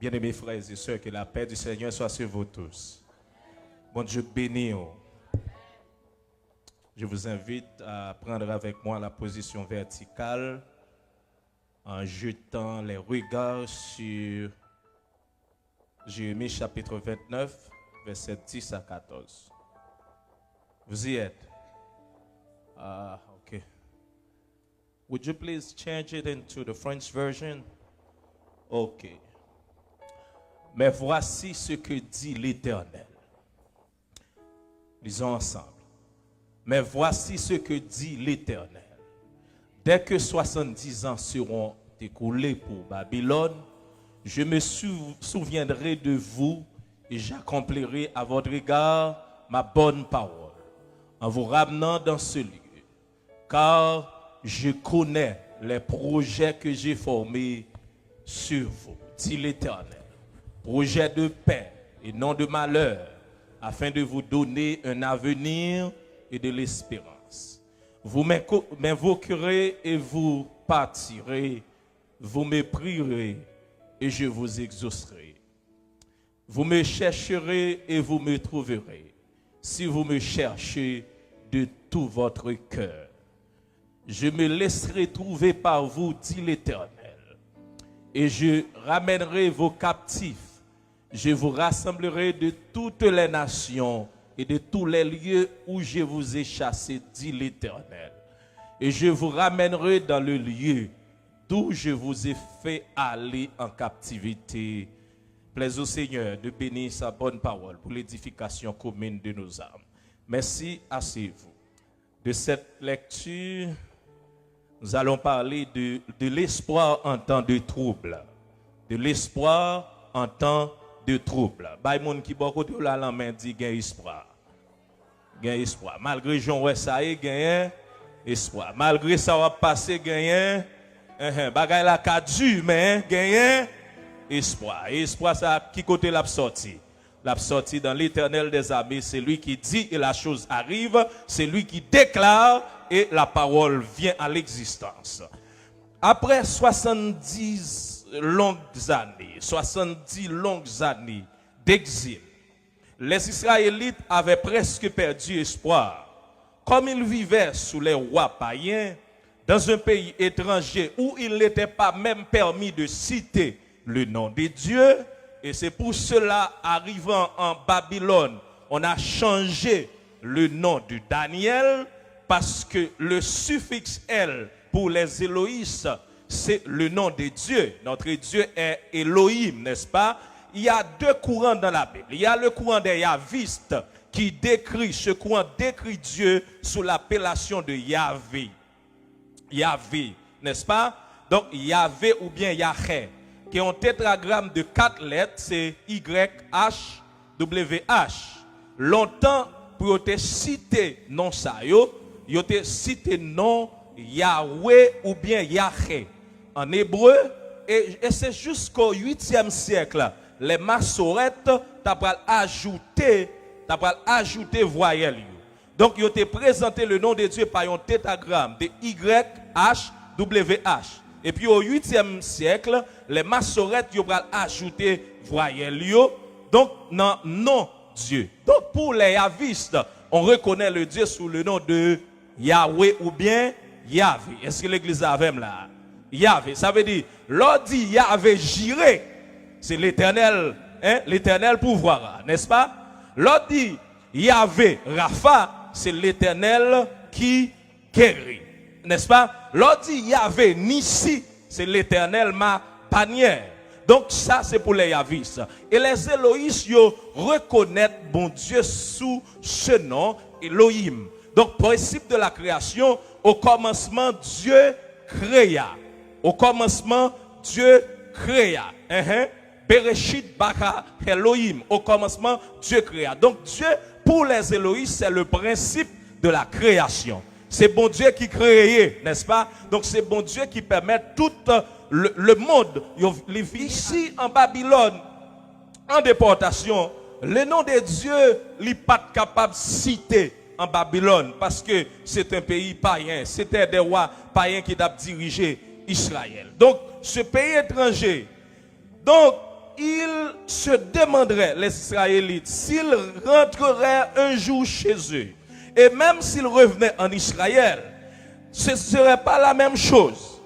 Bien-aimés frères et sœurs, que la paix du Seigneur soit sur vous tous. Bon Dieu béni. Je vous invite à prendre avec moi la position verticale en jetant les regards sur Jérémie chapitre 29, versets 10 à 14. Vous y êtes? Okay. Would you please change it into the French version? Okay. Mais voici ce que dit l'Éternel. Lisons ensemble. Mais voici ce que dit l'Éternel. Dès que 70 ans seront écoulés pour Babylone, je me souviendrai de vous et j'accomplirai à votre égard ma bonne parole en vous ramenant dans ce lieu. Car je connais les projets que j'ai formés sur vous, dit l'Éternel. Projets de paix et non de malheur, afin de vous donner un avenir et de l'espérance. Vous m'invoquerez et vous partirez, vous me prierez et je vous exaucerai. Vous me chercherez et vous me trouverez, si vous me cherchez de tout votre cœur. Je me laisserai trouver par vous, dit l'Éternel, et je ramènerai vos captifs. Je vous rassemblerai de toutes les nations et de tous les lieux où je vous ai chassés, dit l'Éternel. Et je vous ramènerai dans le lieu d'où je vous ai fait aller en captivité. Plaise au Seigneur de bénir sa bonne parole pour l'édification commune de nos âmes. Merci, asseyez-vous. De cette lecture, nous allons parler de l'espoir en temps de trouble. De l'espoir en temps de trouble. Bay moun qui bon côté la main dit gain espoir. Gain espoir. Malgré Jean ouais ça y gain espoir. Malgré ça va passer gain bagay la ka du mais gain espoir. Et espoir ça qui côté l'a sorti? L'a sorti dans l'Éternel des armées, c'est lui qui dit et la chose arrive, c'est lui qui déclare et la parole vient à l'existence. Après 70 longues années d'exil, les Israélites avaient presque perdu espoir. Comme ils vivaient sous les rois païens, dans un pays étranger où il n'était pas même permis de citer le nom de Dieu, et c'est pour cela, arrivant en Babylone, on a changé le nom de Daniel, parce que le suffixe L pour les Éloïs, c'est le nom de Dieu. Notre Dieu est Elohim, n'est-ce pas? Il y a deux courants dans la Bible. Il y a le courant des Yahvistes qui décrit, ce courant décrit Dieu sous l'appellation de Yahvé. Yahvé, n'est-ce pas? Donc Yahvé ou bien Yahé, qui est un tétragramme de 4 lettres, c'est YHWH. Longtemps, pour te citer non ça, yo te cité non Yahweh ou bien Yahé en hébreu, et c'est jusqu'au 8e siècle, les massorettes t'as ajouté voyelle. Donc, ils ont présenté le nom de Dieu par un tétragramme de YHWH. Et puis, au 8e siècle, les massorettes ont ajouté voyelle. Donc, non Dieu. Donc, pour les yavistes, on reconnaît le Dieu sous le nom de Yahweh ou bien Yahvé. Est-ce que l'église a même là? Yahvé, ça veut dire, l'on dit Yahvé jiré, c'est l'éternel, l'éternel pouvoir, n'est-ce pas? L'on dit Yahvé Rapha, c'est l'éternel qui guérit, n'est-ce pas? L'on dit Yahvé Nissi, c'est l'éternel ma panière. Donc ça c'est pour les yavistes. Et les Éloïs reconnaissent bon Dieu sous ce nom, Elohim. Donc principe de la création, au commencement Dieu créa. Au commencement Dieu créa. Bereshit bara Elohim. Au commencement Dieu créa. Donc Dieu pour les Éloïs c'est le principe de la création. C'est bon Dieu qui créait, n'est-ce pas? Donc c'est bon Dieu qui permet tout le monde. Ici en Babylone, en déportation, le nom de Dieu n'est pas capable de citer en Babylone parce que c'est un pays païen. C'était des rois païens qui ont dirigé Israël. Donc ce pays étranger, donc ils se demanderaient, les Israélites, s'ils rentreraient un jour chez eux. Et même s'ils revenaient en Israël, ce ne serait pas la même chose.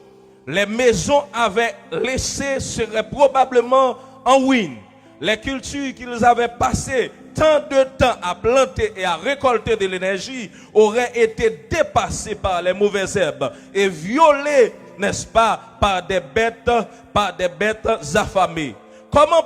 Les maisons avaient laissé seraient probablement en ruine. Les cultures qu'ils avaient passées tant de temps à planter et à récolter de l'énergie auraient été dépassées par les mauvaises herbes et violées, n'est-ce pas, par des bêtes affamées. Comment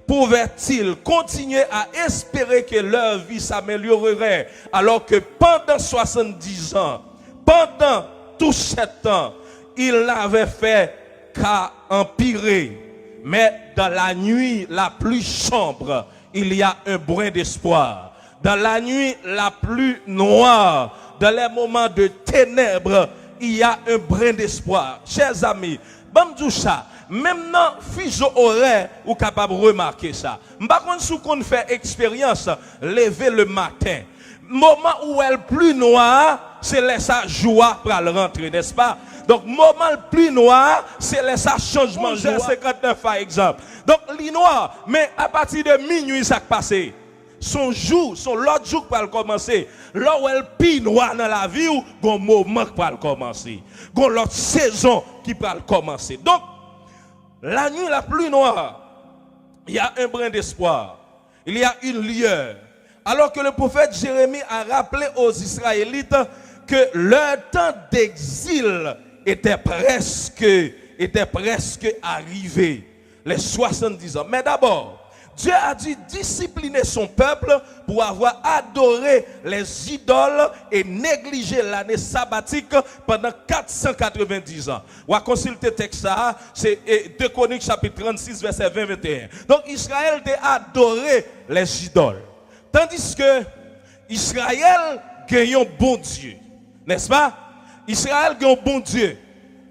pouvaient-ils continuer à espérer que leur vie s'améliorerait alors que pendant 70 ans, pendant tout ce temps, ils n'avaient fait qu'à empirer. Mais dans la nuit la plus sombre, il y a un brin d'espoir. Dans la nuit la plus noire, dans les moments de ténèbres, il y a un brin d'espoir. Chers amis, Bamdoucha, même dans Fizo horaire, vous capable de remarquer ça. Par contre, si on fait expérience, lever le matin, moment où elle plus noir, c'est là ça joie pour rentrer, n'est-ce pas? Donc, moment le plus noir, c'est là ça changement. J'ai 59 par exemple. Donc, les noirs, mais à partir de minuit, ça passe. Son l'autre jour pour commencer. Là où elle plus noir dans la vie, ou un moment pour commencer. Gon l'autre saison qui va commencer. Donc, la nuit la plus noire, il y a un brin d'espoir. Il y a une lueur. Alors que le prophète Jérémie a rappelé aux Israélites que leur temps d'exil était presque arrivé. Les 70 ans. Mais d'abord, Dieu a dû discipliner son peuple pour avoir adoré les idoles et négligé l'année sabbatique pendant 490 ans. On va consulter le texte, c'est 2 Chroniques chapitre 36 verset 20-21. Donc Israël a adoré les idoles. Tandis que Israël gagne un bon Dieu. N'est-ce pas? Israël gagne un bon Dieu.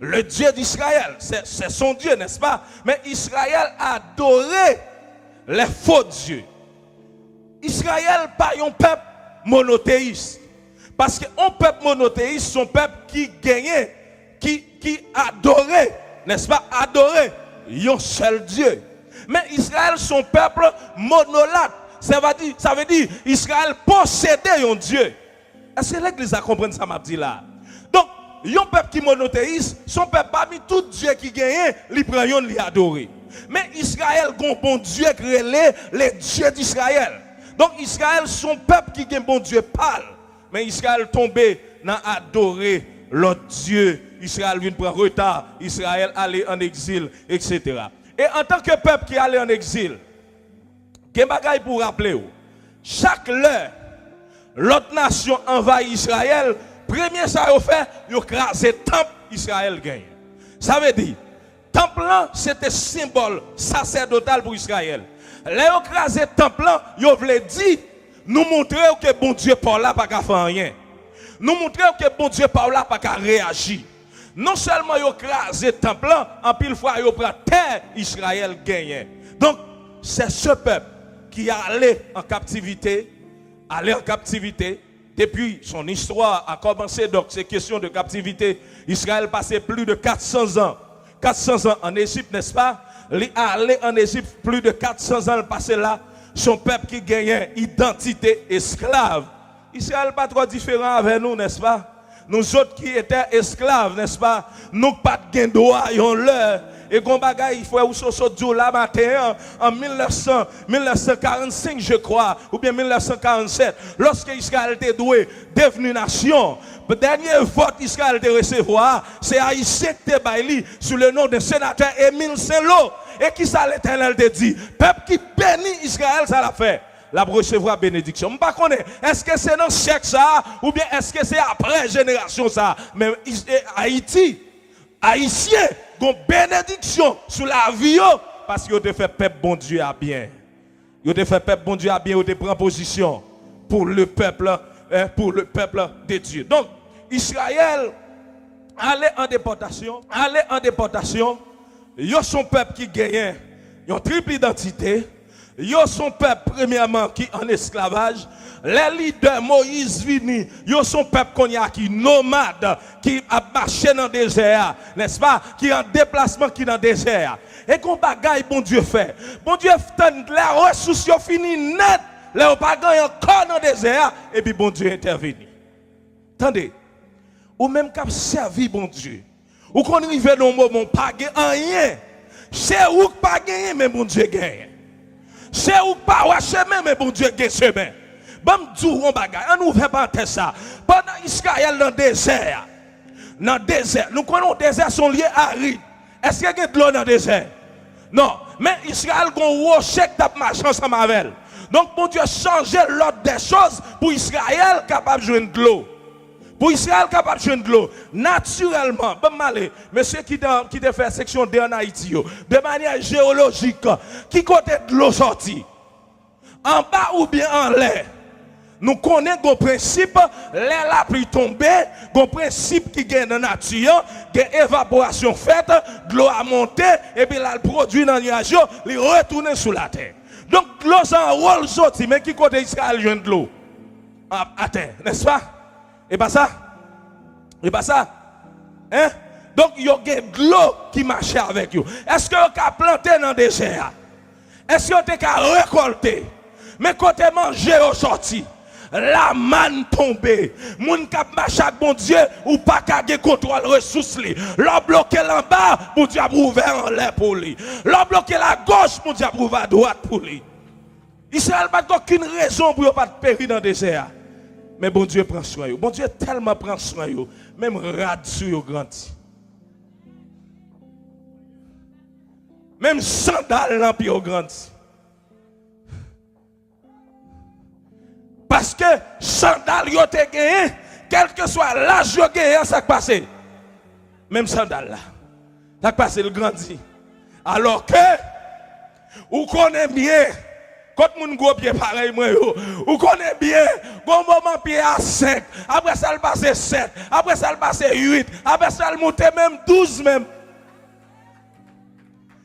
Le Dieu d'Israël, c'est son Dieu, n'est-ce pas? Mais Israël a adoré les faux dieux. Israël pas un peuple monothéiste. Parce qu'un peuple monothéiste, c'est un peuple qui gagnait, qui adorait, n'est-ce pas? Adorait un seul Dieu. Mais Israël, son peuple monolate. Ça veut dire Israël possédait un Dieu. Est-ce que l'Église a compris ça, m'a dit là? Donc, un peuple qui monothéiste, son peuple parmi tout Dieu qui gagne, il prend un, il adore. Mais Israël, un bon Dieu créé les dieux d'Israël. Donc Israël, son peuple qui gagne bon Dieu parle. Mais Israël tombé dans adorer l'autre Dieu. Israël vient prendre retard. Israël allait en exil, etc. Et en tant que peuple qui allait en exil, il y a un bagage pour rappeler. Chaque heure, l'autre nation envahit Israël. Premier ça a fait, il a crasé le temple, Israël gagne. Ça veut dire, le temple c'était symbole sacerdotal pour Israël. Là, il a crasé le temple, il voulait dire, nous montrer que bon Dieu par là pas qu'à faire rien. Nous montrer que bon Dieu par là pas qu'à réagir. Non seulement il a crasé le temple, en pile fois il prend terre, Israël gagne. Donc, c'est ce peuple qui est allé en captivité, depuis son histoire a commencé, donc c'est question de captivité. Israël passait plus de 400 ans en Égypte, n'est-ce pas? Il est allé en Égypte plus de 400 ans, passé là. Son peuple qui gagnait identité esclave. Israël n'est pas trop différent avec nous, n'est-ce pas? Nous autres qui étaient esclaves, n'est-ce pas? Nous pas de gain droit, on l'heure. Et qu'on bagaille, il faut que là matin, en 1945, je crois, ou bien 1947, lorsque Israël était doué, devenu nation, le dernier vote Israël de recevoir, c'est Haïtien qui était sous le nom de sénateur Émile Saint-Lô. Et qui ça l'Éternel te dit? Peuple qui bénit Israël, ça l'a fait. La recevoir bénédiction. Je ne sais pas, est-ce que c'est dans le siècle ça, ou bien est-ce que c'est après génération ça? Mais Haïti, Haïtien, une bénédiction sur la vie, parce qu'ils ont fait peuple bon Dieu à bien. Ils ont fait peuple bon Dieu à bien, ils ont pris position pour le peuple de Dieu. Donc, Israël allait en déportation, ils sont peuple qui gagne, ils ont triple identité, Yo son peuple premièrement qui en esclavage. Les leaders Moïse vini, yo son peuple qu'on y a qui nomade, qui a marché dans le désert, n'est-ce pas? Qui en déplacement qui dans le désert. Et qu'on bagaille bon Dieu fait. Bon Dieu fait les ressources yo fini net, les bagaille encore dans le désert et puis bon Dieu intervenu. Attendez. Ou même qu'à servi bon Dieu. Ou qu'on arrive dans le moment pas rien. C'est où pas gagner mais bon Dieu gagne. C'est où pas ouais chemin mais bon Dieu gagne chemin. Bam dou on bagay, on ouvre parenthèse ça. Pendant Israël dans le désert. Dans le désert, nous connaissons le désert sont liés arides. Est-ce qu'il y a de l'eau dans le désert? Non, mais Israël a un rocher qui a marché ensemble avec elle. Donc bon Dieu a changé l'ordre des choses pour Israël capable de joindre de l'eau. Pour Israël capable de joindre de l'eau. Naturellement, monsieur qui a fait section D en Haïti, de manière géologique, qui côté de l'eau sortie? En bas ou bien en l'air? Nous connaissons le principe, l'air la pluie tombée, le principe qui gagne dans la nature, il y a évaporation faite, de l'eau a monté, et puis là, le produit dans le nuage, il retourne sous la terre. Donc, l'eau, c'est un rôle sorti, mais qui côté Israël joue de l'eau? À terre, n'est-ce pas? Et pas ça? Et pas ça? Hein? Donc, il y a de l'eau qui marche avec vous. Est-ce que vous avez planté dans le désert? Est-ce que vous avez récolté? Mais quand vous mangez au sorti, la manne tombée, moun kap marche avec bon Dieu ou pas kage contrôle ressources li. L'on bloqué en bas, mon Dieu a ouvert en l'air pour lui. L'on bloqué la gauche, mon Dieu a ouvert à droite pour lui. Israël n'a pas aucune raison pour ne pas périr dans le désert. Mais bon Dieu prend soin. Bon Dieu tellement prend soin. Même rad sur yo grandi. Même sandal dans pied grandi. Parce que sandal yo te gagné, quel que soit l'âge yo gagné, ça passe. Même sandal là, ça passe le grandi. Alors que, ou connaît bien, quand moun gros pied pareil moi yo, ou connaît bien, bon moment pied à 5, après ça le passe 7, après ça le passe 8, après ça le monte même 12 même.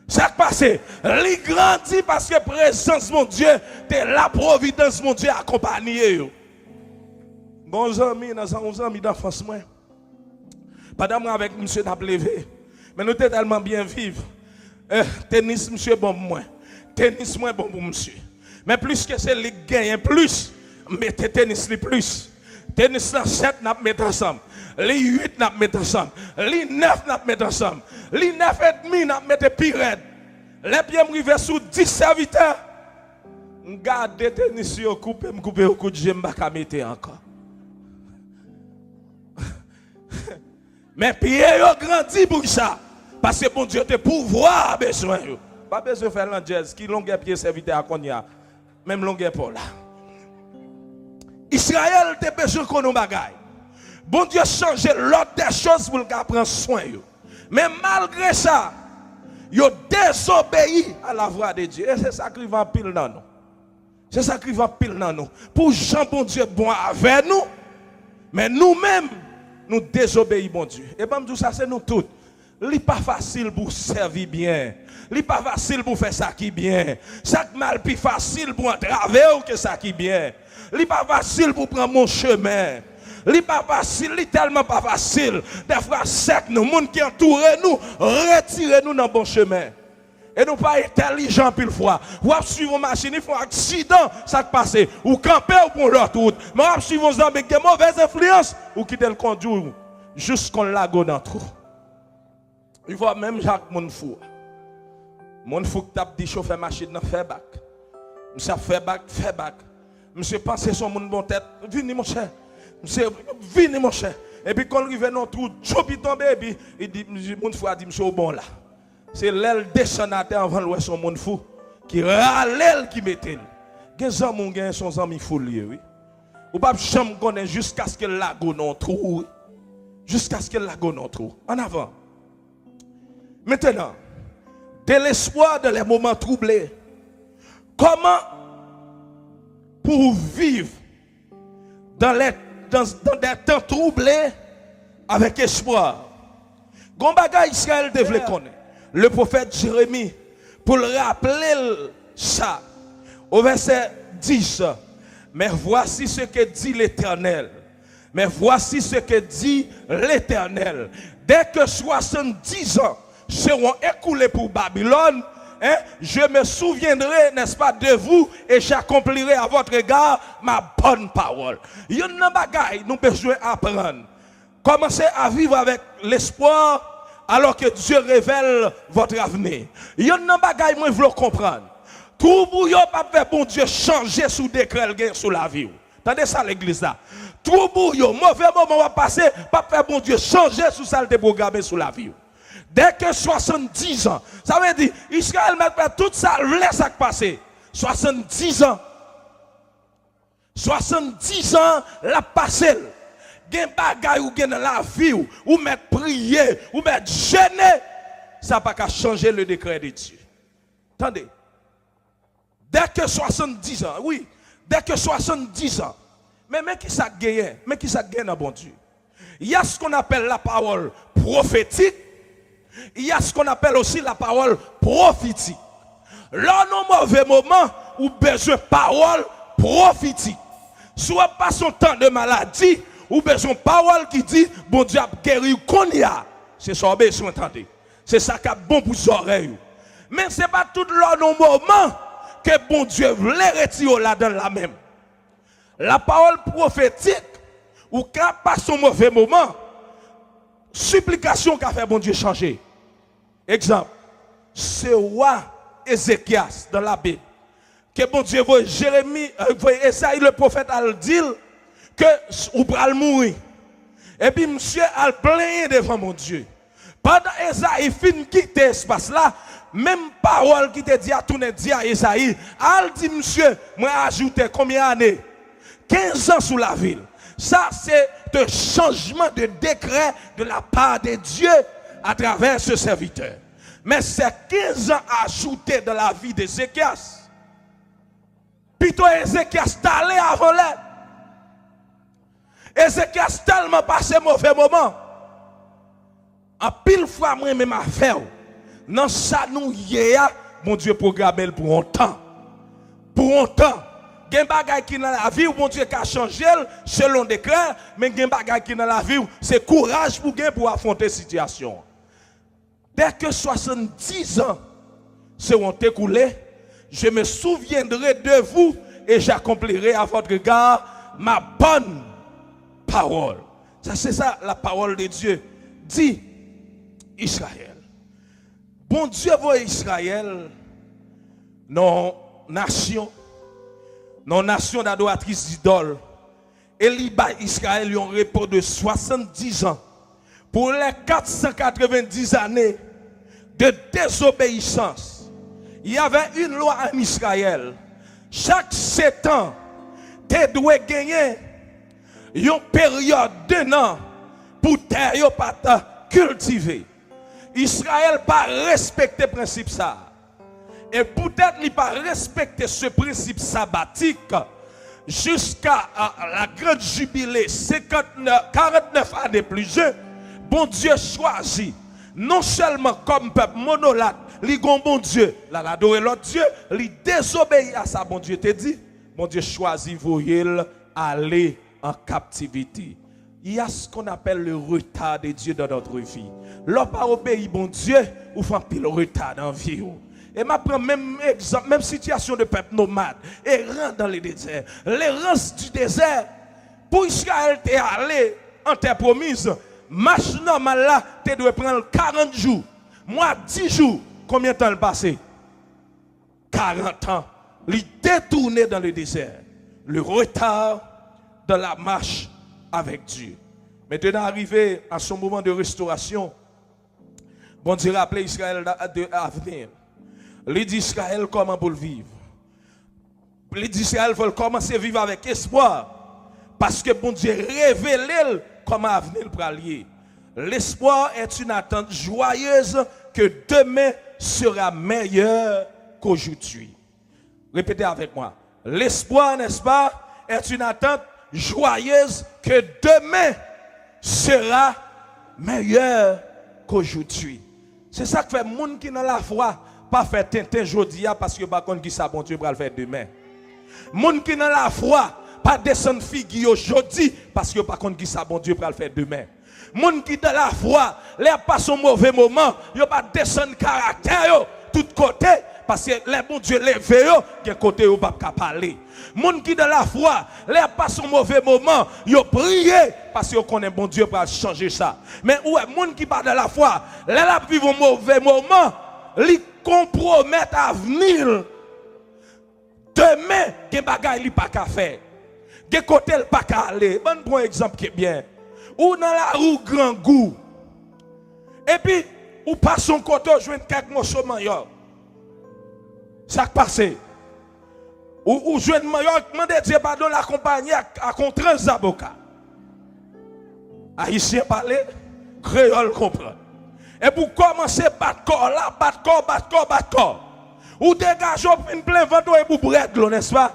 Ça passe, il grandit parce que présence mon Dieu, la providence mon Dieu accompagné. Bon amis, nous amis d'enfance moi. Pendant moi avec monsieur n'a levé, mais nous sommes tellement bien vivre. Tennis monsieur bon pour moi, tennis moi bon pour monsieur. Mais plus que c'est les gagne plus, mettez tennis les plus. Tennis là 7 n'a mettre ensemble. Les 8 n'a mettre ensemble. Les 9 n'a mettre ensemble. Les 9 et demi n'a mettre pire. Les pieds m'rivé sous 10 serviteurs. M'garde tennis yo couper au coup de j'aime pas mettre encore. Mais pieds yo grandi pour ça parce que bon Dieu te pouvoir besoin yo. Pas besoin faire l'angel qui longueur pied serviteur à Konya. Même longueur pour là. Israël te besoin qu'on nous bagaille. Bon Dieu change l'ordre des choses pour le prendre soin. Mais malgré ça, ils désobéi à la voix de Dieu. Et c'est ça qui va pile dans nous. C'est ça qui va pile dans nous. Pour Jean, bon Dieu, bon avec nous. Mais nous-mêmes, nous désobéissons, bon Dieu. Et bien, tout ça, c'est nous tous. Ce n'est pas facile pour servir bien. Ce n'est pas facile pour faire ça qui est bien. Ça mal plus facile pour entraver que ça qui est bien. Ce n'est pas facile pour prendre mon chemin. Ce n'est pas facile, ce n'est tellement pas facile. Des fois, sec, nous, les gens qui entourent nous, retirez-nous dans le bon chemin. Et nous pas intelligents pile fois. Ou suivre une machine, il faut un accident, ça passe. Ou camper ou pour l'autre route. Mais ou suivre un avec des mauvaises influences, ou quitter le conduit jusqu'on lago dans tout. Il faut même Jacques Monfou. Monfou qui t'a dit chauffeur machine dans fait bac. Monsieur fait bac. Monsieur pense son monde bon tête. Venez mon cher. Monsieur venez mon cher. Et puis quand il arrive dans tout, chopi tombé et puis il dit Monfou a dit monsieur au bon là. C'est l'aile descend à terre avant l'ouest son monde fou qui râle qui mettait. Des hommes ont son ami fou oui. Ou pas jamais connaître jusqu'à ce que le lago non trou. Jusqu'à ce que le lago non trou. En avant. Maintenant, de l'espoir de les moments troublés. Comment pour vivre dans des temps troublés avec espoir? Gombaga Israël devait connaître. Le prophète Jérémie, pour le rappeler ça, Au verset 10. Mais voici ce que dit l'Éternel. Mais voici ce que dit l'Éternel. Dès que 70 ans seront écoulés pour Babylone, je me souviendrai, n'est-ce pas, de vous et j'accomplirai à votre égard ma bonne parole. Il y a une bagaille, nous besoin apprendre. Commencez à vivre avec l'espoir alors que Dieu révèle votre avenir. Il y a une bagaille, moi, je veux comprendre. Tout pour vous, pas faire bon Dieu changer sous décret sous la vie. Attendez ça l'église là. Tout pour vous, mauvais moment va passer, pas faire bon Dieu changer sous ça le programmé sous la vie. Dès que 70 ans, ça veut dire, Israël m'a fait tout ça, laisse ça passer. 70 ans. 70 ans, la passé. Gen bagay ou gen dans la vie, ou mettre prier, ou mettre jeûner, ça n'a pas qu'à changer le décret de Dieu. Attendez. Dès que 70 ans, oui, dès que 70 ans, mais qui ça gagne? Mais qui ça gagne dans bon Dieu? Il y a ce qu'on appelle la parole prophétique, il y a ce qu'on appelle aussi la parole prophétique. Là, dans mauvais moment, ou besoin de parole prophétique. Soit pas son temps de maladie, ou besoin de parole qui dit, bon Dieu a guéri qu'on y a. C'est ça, besoin d'entendre. C'est ça qui est bon pour les oreilles. Mais ce n'est pas tout le moment que bon Dieu voulait retirer là-dedans la même. La parole prophétique, ou quand passe un mauvais moment, supplication qu'a fait bon Dieu changer. Exemple, c'est roi Ézéchias dans la Bible. Que bon Dieu voit Jérémie, Esaïe le prophète a dit que ou pral mourir. Et puis monsieur a plaint devant mon Dieu. Pendant Esaïe fin quitte espace là, même parole qui te dit à tourner dit à Esaïe, al dit monsieur, moi ajouter combien d'années? 15 ans sous la ville. Ça c'est un changement de décret de la part de Dieu à travers ce serviteur. Mais c'est 15 ans ajoutés dans la vie d'Ézéchias. Plutôt Ézéchias t'allait avant l'aide. Ézéchias tellement passé mauvais moment. En pile fois, moi, même affaire. Non, ça nous y est, mon Dieu programme pour un temps. Pour un temps. Il y a des bagages qui dans la vie, mon Dieu qui a changé selon décret, mais il y a des bagages qui dans la vie, c'est courage pour affronter la situation. Dès que 70 ans seront écoulés, je me souviendrai de vous et j'accomplirai à votre égard ma bonne parole. Ça, c'est ça la parole de Dieu. Dit Israël. Bon Dieu voit Israël, non nation d'adoratrices d'idoles. Et Israël a un repos de 70 ans. Pour les 490 années de désobéissance, il y avait une loi en Israël. Chaque 7 ans, tu dois gagner une période d'un an pour terre pas cultiver. Israël n'a pas respecté le principe ça. Et peut-être qu'il n'a pas respecté ce principe sabbatique jusqu'à la grande jubilée, 49 années plus jeune. Bon Dieu choisit, non seulement comme peuple monolithe, li gon bon Dieu, là l'adorer l'autre Dieu, li désobéir à ça, bon Dieu te dit, bon Dieu choisit voyez aller en captivité. Il y a ce qu'on appelle le retard de Dieu dans notre vie. L'on pas obéir bon Dieu, ou fait un pile retard dans la vie. Et ma prend même exemple, même situation de peuple nomade, errant dans les déserts. L'errance du désert, pour Israël t'es allé en terre promise, marche normale là, tu dois prendre 40 jours. Moi, 10 jours. Combien de temps le passé? 40 ans. Il détourné dans le désert. Le retard de la marche avec Dieu. Maintenant, arrivé à son moment de restauration, bon Dieu rappelait Israël d'avenir. Il dit Israël comment pour le vivre. Il dit Israël veut commencer à vivre avec espoir. Parce que bon Dieu révèle comment avenir pour allier. L'espoir est une attente joyeuse que demain sera meilleur qu'aujourd'hui. Répétez avec moi. L'espoir, n'est-ce pas, est une attente joyeuse que demain sera meilleur qu'aujourd'hui. C'est ça que fait les gens qui dans la foi pas faire tintin aujourd'hui parce que par contre qui ça bon Dieu va le faire demain. Moun qui dans la foi, pas descendre figure aujourd'hui parce que pas contre qui ça bon Dieu va le faire demain. Moun qui dans la foi, les pas son mauvais moment, yo pas descendre caractère yo tout côté parce que les bon Dieu levé yo, gen côté yo pas parler. Moun qui dans la foi, les pas son mauvais moment, yo prier parce que connaît bon Dieu pour changer ça. Mais ouais, moun qui pas dans la foi, les la vivre un mauvais moment, li compromettent avenir. Demain, gen bagay li pas ka faire. Gen côté l pas ka aller. Bon exemple qui est bien. Ou dans la rue grand goût. Et puis ou passe son côté joindre quelques morceaux manioc. Ça passe. Ou joindre manioc, demander Dieu pardon l'accompagner à contre un avocat. Haïtien parler, créole comprendre. Et pour commencer battre corps là, battre corps. Ou dégagez une plein ventre et pour bread, n'est-ce pas?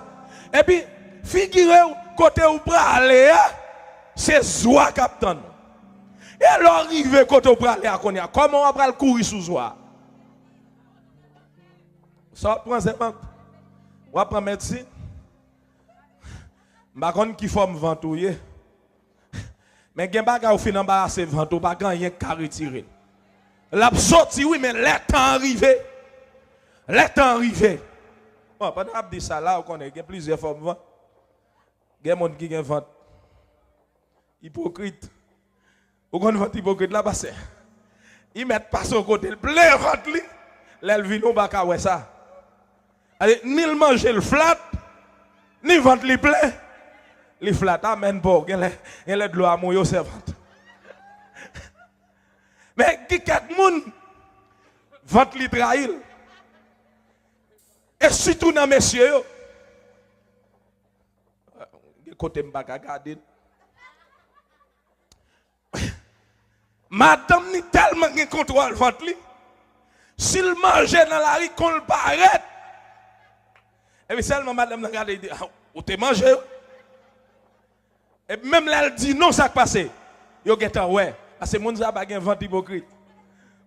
Et puis, figurez côté où bras aller, c'est Zoa captain. Et alors arrive côté où bras aller à Konya, comment on va le courir sous Zoa? Ça prend c'est pas. On va prendre médecine. Par contre qui forme ventouiller. Mais gen baga ou fin embarrasser ventou pas grand rien qu'à retirer. La sorti oui mais le temps arrivé. Le temps arrivé. Bon, pendant que je dis ça là, on connaît plusieurs formes de vente. Il y a des gens qui ont vente hypocrite. Ou qu'on vente hypocrite là, parce ils mettent pas son côté, plein vente li. L'elle vient au bac à ça. Allez, ni le manger le flat, ni vente li plein. Les flat, amen pas. Il y a de l'eau à mouiller, c'est vente. Mais qui quelques monde vente li trahir. Et surtout dans messieurs, côté m'baka garder. Madame ni tellement de contrôle ventre li. S'il mange dans la rue qu'on le paraît. Et puis seulement madame n'a regardé dit ou t'es mangé. Et même là elle dit non ça passe. Yo geta ouais parce que moun ça pas gen ventre hypocrite.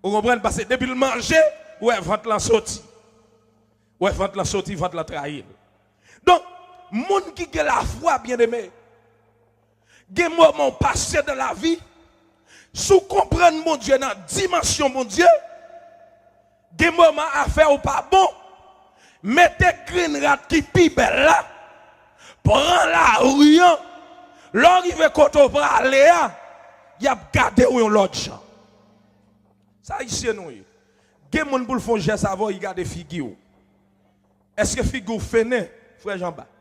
Vous comprenez parce que depuis le manger ouais ventre la sorti. Ouais, ventre la sortie, ventre la trahir. Donc, moun qui a la foi, bien aimé, des moments passés dans la vie, sous comprendre mon Dieu, dans la dimension mon Dieu, des moments à faire ou pas bon, mettez green rat qui pipe là, prends la rue, l'arrive quand on va aller, il y a gardé ou l'autre gens. Ça ici nous. Des moun pour le fond geste avant, il garde figure. Est-ce que figure fene, frère Jean-Baptiste?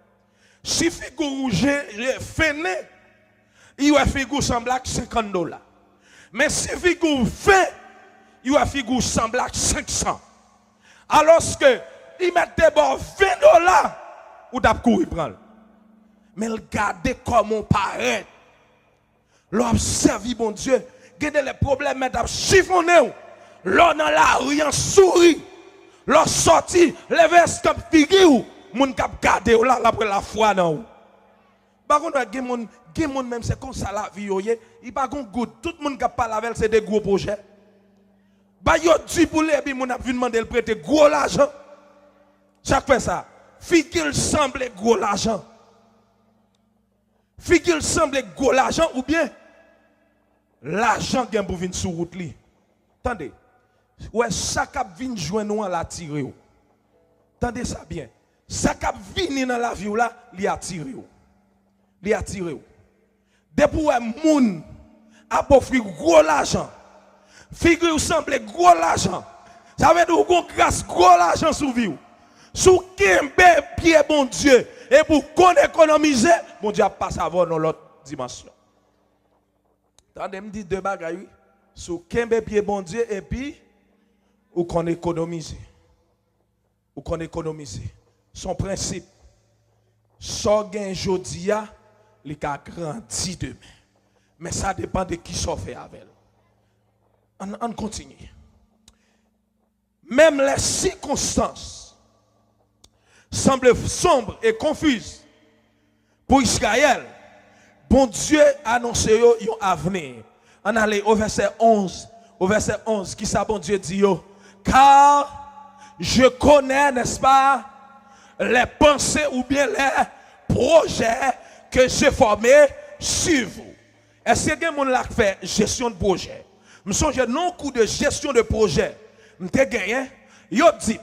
Si figure rouge fene, il y a figure semblable $50. Mais si figure fait, il y a figure semblable 500. Alors que il mettait bon $20, ou d'ap courir prendre. Mais regardez comment on paraît. L'observe bon Dieu, regardez les problèmes d'ap chiffonner. L'on dans la rue en sourit. L'on sorti, les vestes comme figure, moun kap gade ou là après la foi dans ou. Par contre, gen moun même c'est comme ça la vie yoye, il pas gon goût, tout moun kap parle avec c'est des gros projets. Ba yo di pour les bi moun a vinn demander le prêter gros l'argent. Chaque fois ça, figure semble gros l'argent. Figure semble gros l'argent ou bien l'argent gen pour venir sur route li. Attendez. Ouais, ça cap vinn joindre nous la tirer. Attendez ça bien. Ça cap vinn dans la vie là, li attirer. Li attirer. Depuis moun a offrir gros l'argent. Figure semble gros l'argent. Ça veut dire qu'on grâce gros l'argent sur vie. Sous kembe pied bon Dieu et pour qu'on économiser, bon Dieu passe avant dans l'autre dimension. Attendez, me dit deux bagailles. Sous kembe pied bon Dieu et puis ou qu'on économise. Ou qu'on économise. Son principe. So gen jodia, li ka grandi demain. Mais ça dépend de qui s'en fait avec. On continue. Même les circonstances semblent sombres et confuses pour Israël. Bon Dieu annonce un avenir. On allait au verset 11. Au verset 11, qui ça bon Dieu dit yo? Car je connais, n'est-ce pas, les pensées ou bien les projets que j'ai formés sur vous. Est-ce que quelqu'un l'a fait gestion de projet? Je songe non coup de gestion de projet. Je gagné. Yo dit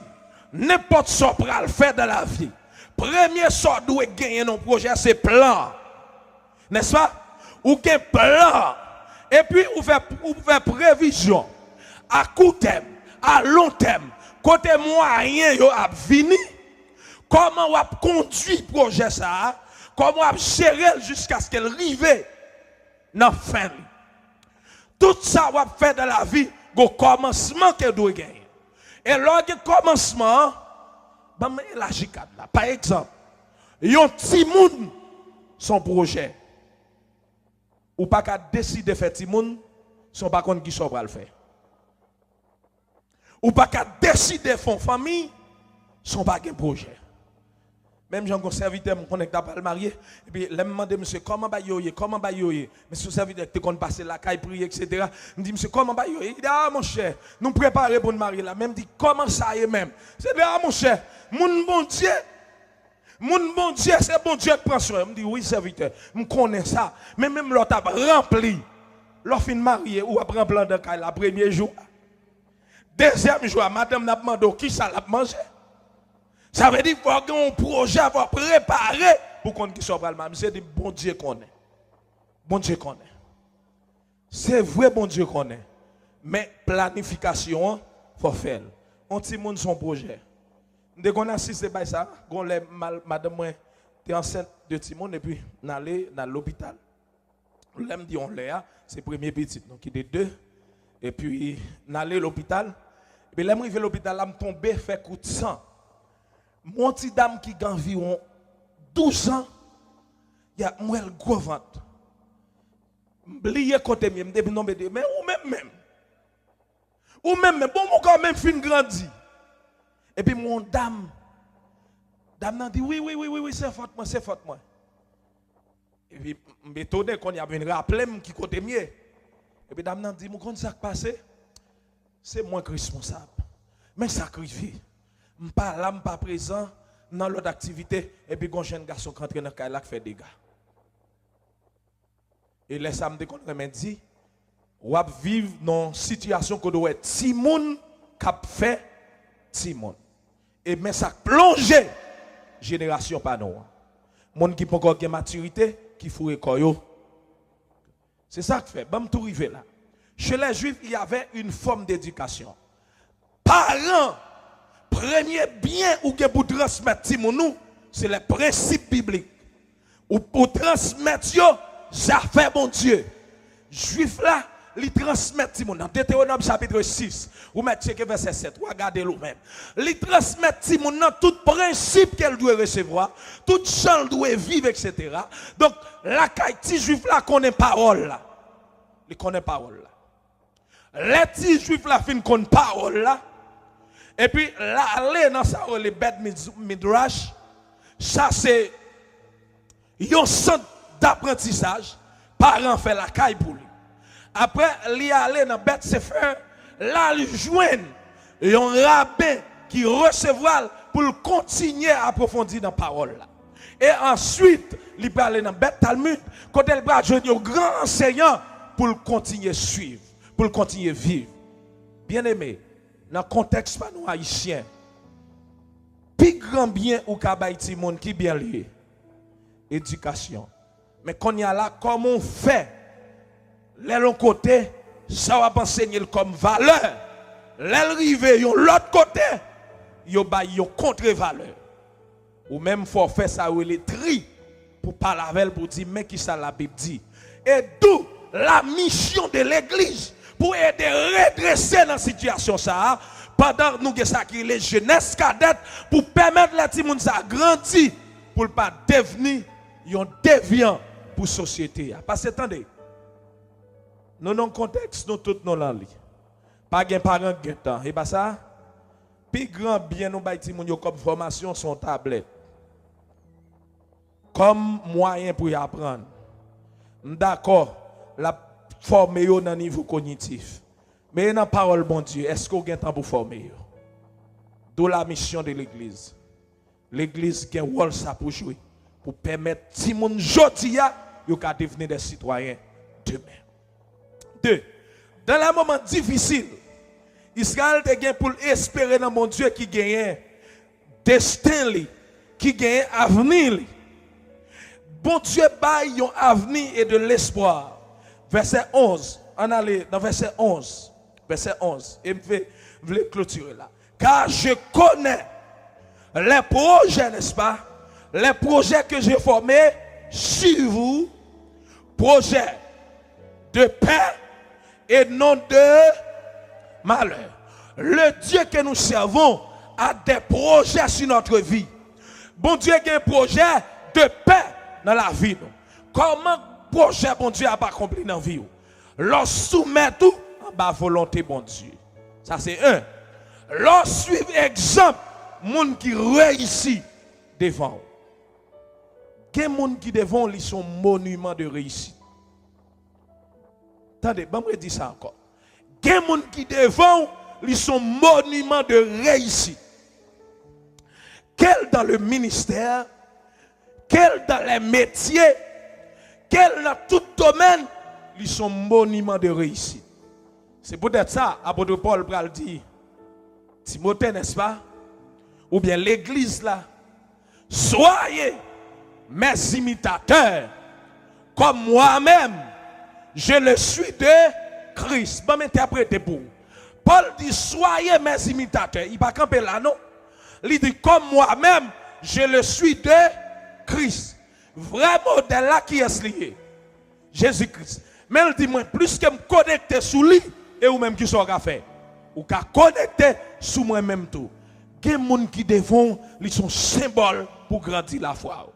n'importe ce qu'on peut faire dans la vie. Premier sort doit gagner dans projet c'est plan. N'est-ce pas? Ou un plan. Et puis ou faire prévision à court terme, à long terme. Côté moyen yo a fini. Comment on va conduire le projet ça? Comment on va gérer jusqu'à ce qu'elle arrive dans la fin? Tout ça on va faire dans la vie, au commencement qu'elle doit gagner. Et lors du commencement, la J4 là. Par exemple, yon petit moun son projet. Ou pas qu'à décider de faire petit moun, son pas contre qui va le faire. Ou pas qu'à décider de faire famille, son pas un projet. Même j'ai un serviteur me connecte pas le marié et puis là me demande monsieur comment ba yoye monsieur serviteur te kon passer la caille prier etc. Me dit monsieur comment ba yoye il dit ah mon cher nous préparer pour nous marier là même dit comment ça y est même c'est dit ah mon cher mon bon Dieu c'est bon Dieu qui prend soin me dit oui serviteur me connais ça mais même l'autre a rempli l'offre fin marié ou après plan de caille la premier jour deuxième jour madame n'a demandé qui ça l'a manger. Ça veut dire qu'il faut avoir un projet, avoir préparé pour qu'on qui soit mal. C'est dit bon Dieu qu'on est. Bon Dieu qu'on est. C'est vrai bon Dieu qu'on est. Mais planification, il faut faire. On petit monde son projet. Dès qu'on assiste à ça, madame moi t'es enceinte de Timon et puis on allait dans l'hôpital. L'aime dit on l'a, c'est premier petit donc il est deux et puis on allait à l'hôpital. Et puis l'aime arrivé à l'hôpital, là me tomber fait coup de sang. Mon petit dame qui a environ 12 ans, il y a un gros ventre. M'blié côté mieux, me non mais ou même bon mon quand même fin grandi. Et puis mon dame n'a dit oui c'est faute moi. Et puis m'étonné qu'on y a une rappelé qui côté mieux. Et puis dame n'a dit mon quand ça passé c'est moi qui responsable. Mais sacrifié. M'pas là, m'pas présent dans l'autre activité et puis un jeune garçon qui entre dans le qui fait des dégâts. Et les samedis qu'on me dit, ou vivre dans une situation que doit être Timon qui fait Timon. Et mais ça plonge génération par nous. Monde qui pas encore de maturité qui fourre koyo. C'est ça qui fait. Bam tout rivé là. Chez les Juifs, il y avait une forme d'éducation. Parents premier bien ou que pour transmettre Timon c'est les principes bibliques. Ou pour transmettre ça fait bon Dieu. Juif là, il transmet Timon dans Deutéronome chapitre 6. Ou mettez que verset 7, regardez le même. Il transmet Timon dans tout principe qu'elle doit recevoir, tout chant doit vivre etc. Donc la petit juif là connaît parole là. Il connaît parole là. Les petits juifs là fin connaît parole là. Et puis, là, aller dans ça, les bêtes midrash, ça c'est un centre d'apprentissage. Parents fait la caille pour lui. Après, il aller dans bête sefer, là, il joigne un rabbin qui recevra pour continuer à approfondir dans la parole. Là. Et ensuite, il peut aller dans bête Talmud, quand il va joindre un grand enseignant pour continuer à suivre, pour continuer à vivre. Bien aimé. Dans le contexte pas nous haïtiens, plus grand bien ou kabaïti monde qui bien lié, éducation. Mais quand il y a là, comment on fait, l'autre côté, ça va enseigner comme valeur. L'arrivée, l'autre côté, il y a une contre-valeur. Ou même faut faire ça ou les tri pour parler avec elle pour dire mais qui ça la Bible dit. Et d'où la mission de l'église. Pour aider à redresser dans la situation ça, pendant nous avons sacré les jeunesses cadettes, pour permettre les petits gens à grandir, pour ne pas devenir un déviant pour la société. Parce que attendez, nous dans le contexte, nous tous nous l'en pas de parents qui ont et pas ça, plus grand bien nous avons comme formation son tablette. Comme moyen pour y apprendre. D'accord, la former dans le niveau cognitif. Mais dans la parole, bon Dieu, est-ce qu'on a un temps pour former? D'où la mission de l'église. l'église a un rôle ça pour jouer pour permettre si moun jodia yo ka devenir des citoyens demain. 2. Dans les moments difficiles, Israël te gen pour espérer dans mon Dieu qui gagne destin li, qui gagne avenir li. Bon Dieu baille un avenir et de l'espoir. Verset 11. On allait dans verset 11. Verset 11. Et je vais clôturer là. Car je connais les projets, n'est-ce pas? Les projets que j'ai formés sur vous. Projets de paix et non de malheur. Le Dieu que nous servons a des projets sur notre vie. Bon Dieu a un projet de paix dans la vie. Comment projet bon Dieu a pas accompli dans la vie? Lorsque soumet tout en bas volonté bon Dieu. Ça c'est un. Lorsque suivre exemple, monde qui réussit devant. Quel monde qui devant lui sont monument de réussite. Attendez, je vais dire ça encore. Quel monde qui devant lui sont monument de réussite. Quel dans le ministère, quel dans les métiers, quel dans tout domaine, ils sont monuments de réussite. C'est peut-être ça, apôtre Paul pral dit, Timothée, n'est-ce pas? Ou bien l'église là, soyez mes imitateurs, comme moi-même, je le suis de Christ. Je vais m'interpréter pour vous. Paul dit, soyez mes imitateurs. Il ne va pas camper là, non? Il dit, comme moi-même, je le suis de Christ. Vrai modèle là qui est lié. Jésus-Christ. Mais il dit, moi, plus que me connecter sous lui, et ou même qui sont fait. Ou qu'à connecter sous moi-même tout. Il y a des gens qui devant, ils sont symboles pour grandir la foi.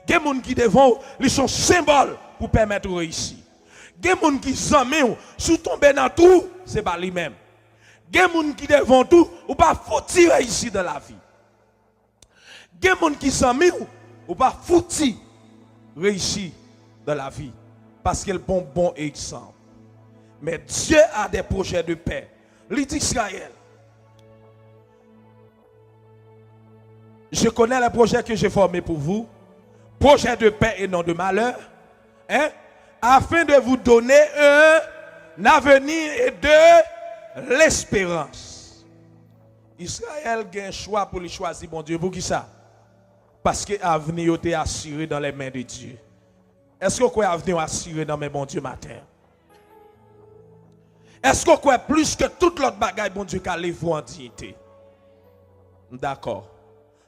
Il y a des gens qui devant, ils sont symboles pour permettre de réussir. Il y a des gens qui s'en sous tomber dans tout, c'est pas lui-même. Il y a des gens qui devant tout, ou pas foutu réussir dans la vie. Il y a des gens qui s'en ou pas foutu réussir dans la vie. Parce qu'il est bon exemple. Mais Dieu a des projets de paix. Il dit Israël. Je connais les projets que j'ai formés pour vous. Projets de paix et non de malheur. Hein? Afin de vous donner un avenir et de l'espérance. Israël a un choix pour lui choisir, mon Dieu. Pour qui ça? Parce que l'avenir est assuré dans les mains de Dieu. Est-ce que vous avez assuré dans mes bons Dieu matin? Est-ce que vous avez plus que toute l'autre bagaille, bon Dieu, qu'à lever en dignité? D'accord.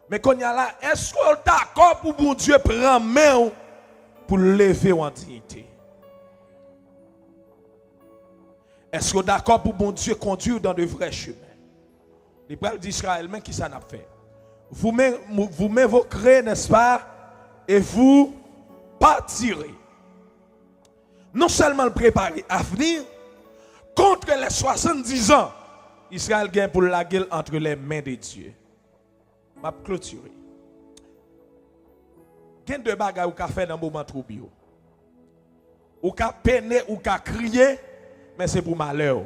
Mais quand il y a là, est-ce que vous êtes d'accord pour bon Dieu prendre main pour lever en dignité? Est-ce que vous êtes d'accord pour bon Dieu conduire dans de vrais chemins? Les pères d'Israël, mais qui ça n'a fait? Vous m'évoquerez, n'est-ce pas? Et vous partirez. Non seulement le préparer à venir, contre les 70 ans, Israël gagne pour la gueule entre les mains de Dieu. Je vais clôturer. Il y a deux bagages qui fait dans le moment trouble. Ou qui peiner ou qui crier, mais c'est pour malheur.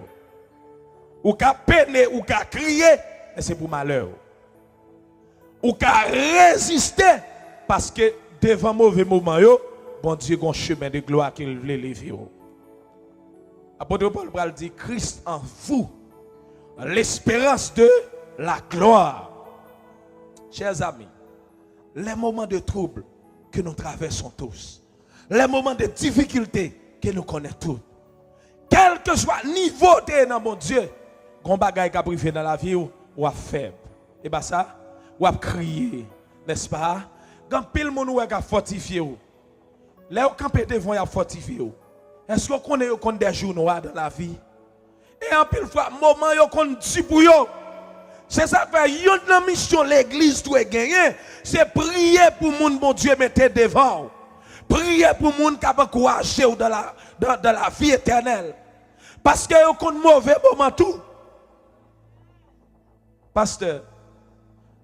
Ou qui peiner ou qui crier, mais c'est pour malheur. Ou qui résister parce que devant mauvais moment, bon Dieu a un chemin de gloire qu'il veut lever. Apôtre Paul dit Christ en vous, l'espérance de la gloire. Chers amis, les moments de trouble que nous traversons tous, les moments de difficulté que nous connaissons tous, quel que soit le niveau de dans mon Dieu, qu'on bagaille qui privé dans la vie ou à faible. Et bien ça, ou à crier, n'est-ce pas? Quand pile monde ou a fortifié ou. Là où campé devant y a fortifié ou. Est-ce qu'on connaît des jours noirs dans la vie? Et en pile fois, moment yo kon di pour yo. C'est ça fait une mission l'église doit gagner, c'est prier pour moun bon Dieu mettre devant. Prier pour moun qui va encourager dans la vie éternelle. Parce que yo kon mauvais moment tout. Pasteur,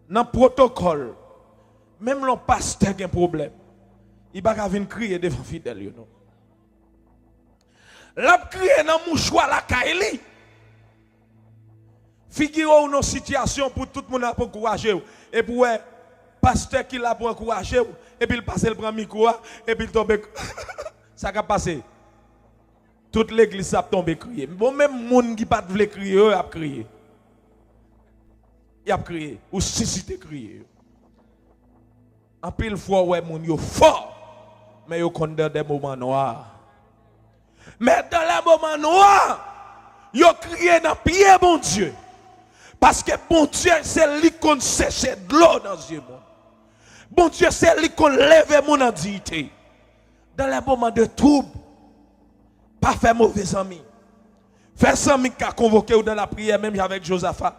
dans le protocole, même le pasteur a un problème. Il va pas venir crier devant fidèle yo non. L'a crier dans mouchoir la kaili. Figurez une situation pour tout le monde pour encourager et pour pasteur qui l'a pour encourager, et puis il passe le prend micro, et puis il tombe. Ça va passer. Toute l'église a tombé crier. Bon, même monde qui pas voulu crier, il a crié. Il a crié. Ou suscité crier. En pile fois, ouais, mon yo fort. Mais yo connaît dans des moments noirs. Mais dans les moments noirs, yo crié dans pied, bon Dieu. Parce que bon Dieu, c'est lui qu'on sèche de l'eau dans les yeux. Bon Dieu, c'est lui qu'on lève mon en dignité. Dans les moments de trouble, pas faire mauvais amis. Fais amis qui a convoqué dans la prière, même avec Josaphat.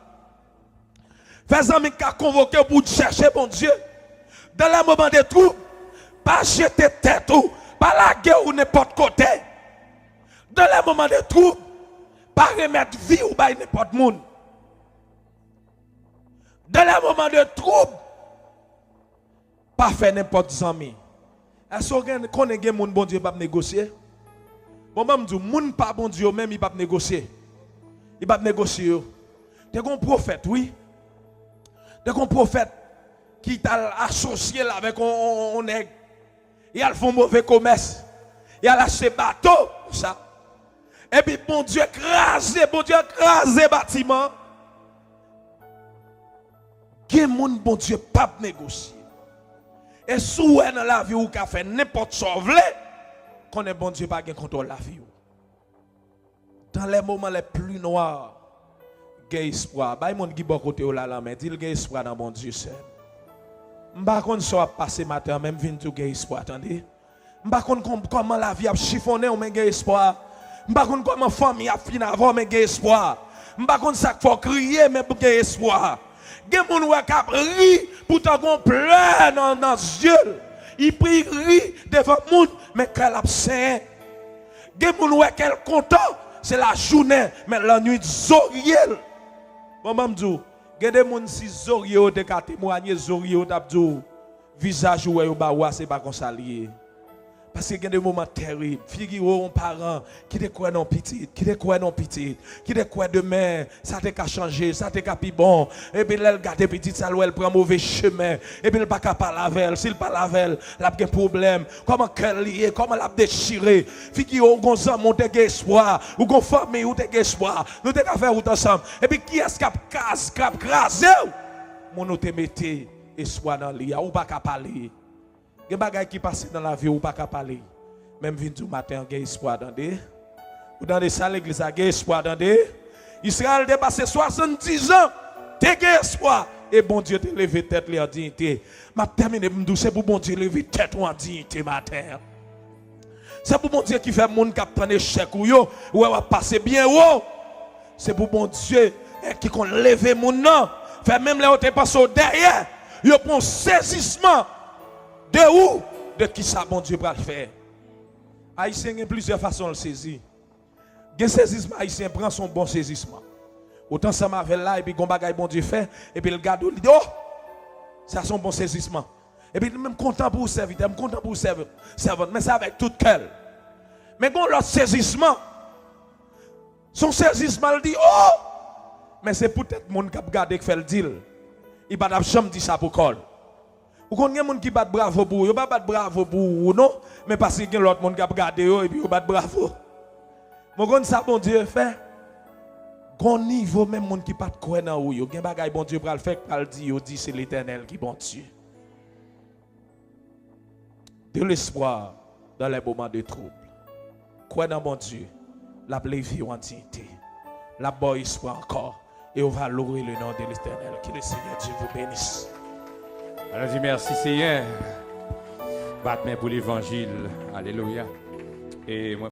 Fais amis qui a convoqué pour chercher bon Dieu. Dans les moments de trouble, pas jeter tête ou, pas la guerre ou n'importe côté. Dans les moments de trouble, pas remettre vie ou pas n'importe monde. Dans les moments de trouble, pas faire n'importe ami. Est-ce qu'on a des gens bon Dieu pas négocier? Bon, je dis, moun pas bon Dieu même, il va négocier. Il va négocier. T'es un prophète, oui. T'es un prophète qui t'a associé avec un nègre. Il a fait un mauvais commerce. Il a lâché bateau. Ça. Et puis, bon Dieu crasé bâtiment. Quel monde, bon Dieu, pas négocier. Et si vous dans la vie, vous avez fait n'importe quoi, qu'on est bon Dieu, pas de contrôle la vie. Dans les moments les plus noirs, il y a espoir. Il y a des gens qui sont côté de la mais il y a espoir dans bon Dieu. Je ne sais pas si ça va passer matin, même si il y a espoir. Attendez. Je ne sais pas comment la vie a chiffonné, mais il y a espoir. Je ne sais pas comment la famille a fini avant, mais il y a espoir. Je ne sais pas comment ça faut crier, mais il y a espoir. Il y a des gens qui rient pour t'avoir plein dans les yeux. Il prie devant le monde, mais qu'elle a absent. Il y a des gens qui sont contents, c'est la journée, mais la nuit zoriel. Bon, je dis, il y a des gens qui sont zoriel, qui ont témoigné zoriel, qui ont visage ou c'est pas comme ça lié. Parce qu'il y a des moments terribles. Figurez un parent qui te croit non petit, qui te croit non petit, qui te croit demain, ça te a changé, ça te a plus bon. Et puis elle garde petit, ça elle prend mauvais chemin. Et puis elle pas capable laver elle, s'il pas laver elle, elle a un problème. Comment qu'elle lié, comment elle a déchiré. Figurez un gonzam monte espoir, ou gon famille ou te espoir. Nous te faire route ensemble. Et puis qui est-ce qui a crasé? Mon nous te mettez espoir dans lui, ou pas capable parler. Il y a des choses qui passent dans la vie ou pas qu'à parler. Même 22 matin, il y a espoir dans des. Ou dans des salles l'église, il y a espoir dans des. Israël dépassé 70 ans, il y a espoir. Et bon Dieu te levé tête en dignité. Ma terminé, c'est pour bon Dieu lever tête en dignité matin. C'est pour bon Dieu qui fait monde qui prend échec ou yo, ou va passer bien haut. C'est pour bon Dieu qui qu'on lever mon nom. Fait même là où tu passes derrière, il prend saisissement. De où? De qui ça, bon Dieu, va le faire? Haïtien a plusieurs façons de le saisir. Le saisissement haïtien prend son bon saisissement. Autant ça m'a fait là, et puis bon bagay bon Dieu fait, et puis le gars dit, oh, ça son bon saisissement. Et puis même content pour vous servir, même content pour vous servir, mais c'est avec tout cœur. Mais quand l'autre saisissement, son saisissement, il dit, oh, mais c'est peut-être mon qui a gardé qui fait le deal. Il va jamais dire ça pour col. Ou qu'on y a des gens qui battent bravo pour vous, pas battre bravo pour vous, non, mais parce qu'il y a l'autre monde qui a regardé et puis ils battent bravo. Mais quand ça, bon Dieu fait, quand niveau même monde qui pas de croire dans vous, il y a des bagages bon Dieu pour le faire, pour le dire, dit c'est l'Éternel qui bon Dieu. De l'espoir dans les moments de trouble. Croire dans bon Dieu, la vie en dignité, la bonne espoir encore, et on va louer le nom de l'Éternel. Que le Seigneur Dieu vous bénisse. Alors, merci Seigneur. Battement pour l'évangile. Alléluia. Et moi